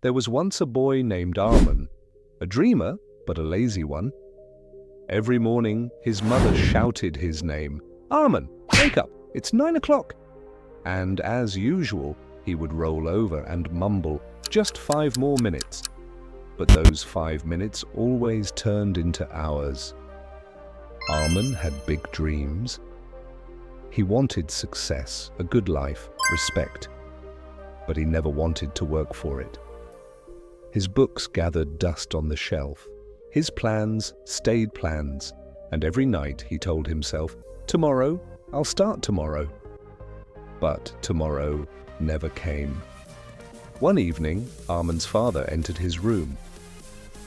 There was once a boy named Arman, a dreamer, but a lazy one. Every morning, his mother shouted his name, "Arman, wake up, it's 9 o'clock." And as usual, he would roll over and mumble, "Just 5 more minutes." But those 5 minutes always turned into hours. Arman had big dreams. He wanted success, a good life, respect, but he never wanted to work for it. His books gathered dust on the shelf. His plans stayed plans, and every night he told himself, "Tomorrow, I'll start tomorrow." But tomorrow never came. One evening, Arman's father entered his room.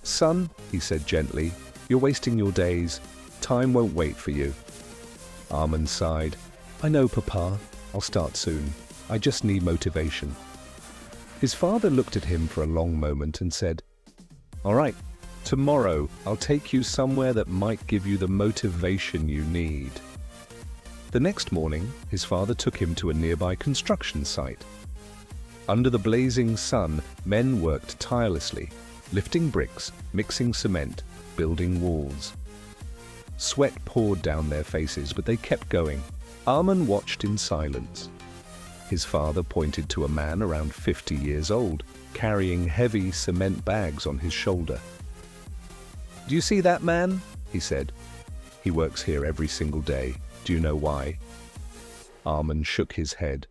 "Son," he said gently, "you're wasting your days. Time won't wait for you." Arman sighed. "I know, Papa. I'll start soon. I just need motivation." His father looked at him for a long moment and said, "All right, tomorrow I'll take you somewhere that might give you the motivation you need." The next morning, his father took him to a nearby construction site. Under the blazing sun, men worked tirelessly, lifting bricks, mixing cement, building walls. Sweat poured down their faces, but they kept going. Arman watched in silence. His father pointed to a man around 50 years old, carrying heavy cement bags on his shoulder. "Do you see that man?" he said. "He works here every single day. Do you know why?" Arman shook his head.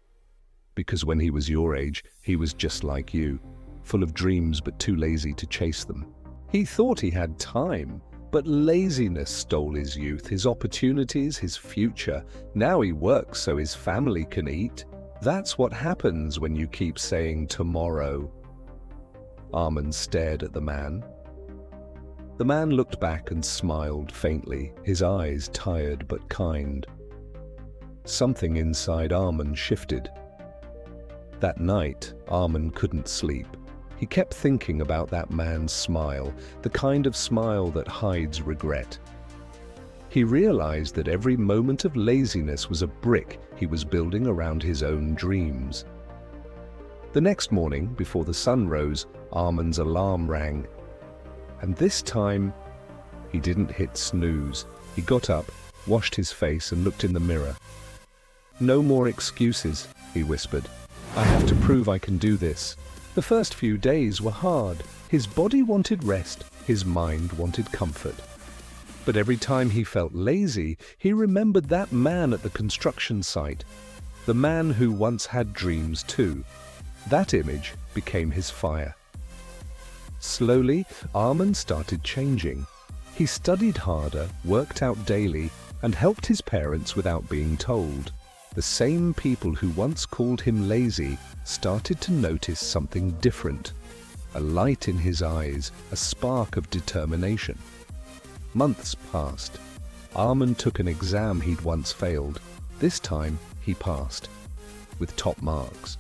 "Because when he was your age, he was just like you, full of dreams but too lazy to chase them. He thought he had time, but laziness stole his youth, his opportunities, his future. Now he works so his family can eat. That's what happens when you keep saying tomorrow." Arman stared at the man. The man looked back and smiled faintly, his eyes tired but kind. Something inside Arman shifted. That night, Arman couldn't sleep. He kept thinking about that man's smile, the kind of smile that hides regret. He realized that every moment of laziness was a brick he was building around his own dreams. The next morning, before the sun rose, Arman's alarm rang. And this time, he didn't hit snooze. He got up, washed his face, and looked in the mirror. "No more excuses," he whispered. "I have to prove I can do this." The first few days were hard. His body wanted rest, his mind wanted comfort. But every time he felt lazy, he remembered that man at the construction site, the man who once had dreams too. That image became his fire. Slowly, Arman started changing. He studied harder, worked out daily, and helped his parents without being told. The same people who once called him lazy started to notice something different. A light in his eyes, a spark of determination. Months passed. Arman took an exam he'd once failed. This time, he passed, with top marks.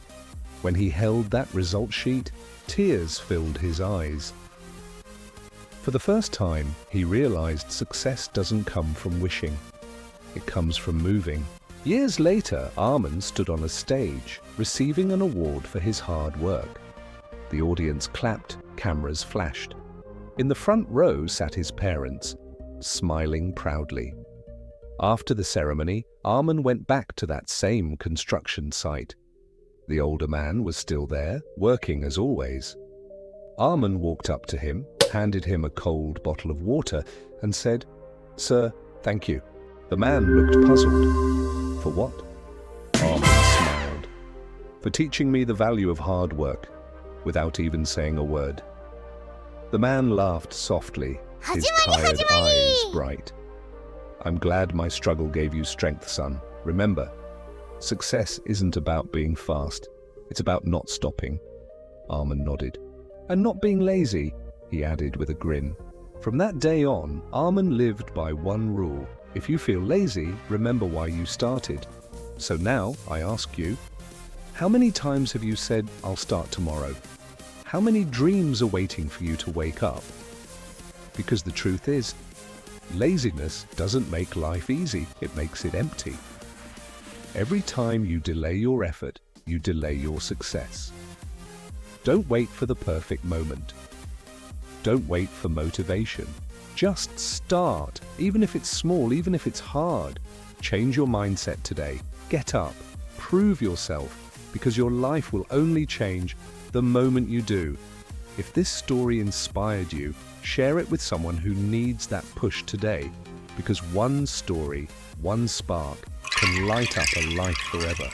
When he held that result sheet, tears filled his eyes. For the first time, he realized success doesn't come from wishing. It comes from moving. Years later, Arman stood on a stage, receiving an award for his hard work. The audience clapped, cameras flashed. In the front row sat his parents, smiling proudly. After the ceremony, Arman went back to that same construction site. The older man was still there, working as always. Arman walked up to him, handed him a cold bottle of water, and said, "Sir, thank you." The man looked puzzled. "For what?" Arman smiled. "For teaching me the value of hard work, without even saying a word." The man laughed softly, his tired eyes bright. "I'm glad my struggle gave you strength, son. Remember, success isn't about being fast. It's about not stopping." Arman nodded. "And not being lazy," he added with a grin. From that day on, Arman lived by one rule. If you feel lazy, remember why you started. So now, I ask you, how many times have you said, "I'll start tomorrow"? How many dreams are waiting for you to wake up? Because the truth is, laziness doesn't make life easy, it makes it empty. Every time you delay your effort, you delay your success. Don't wait for the perfect moment. Don't wait for motivation. Just start, even if it's small, even if it's hard. Change your mindset today. Get up. Prove yourself, because your life will only change the moment you do. If this story inspired you, share it with someone who needs that push today, because one story, one spark, can light up a life forever.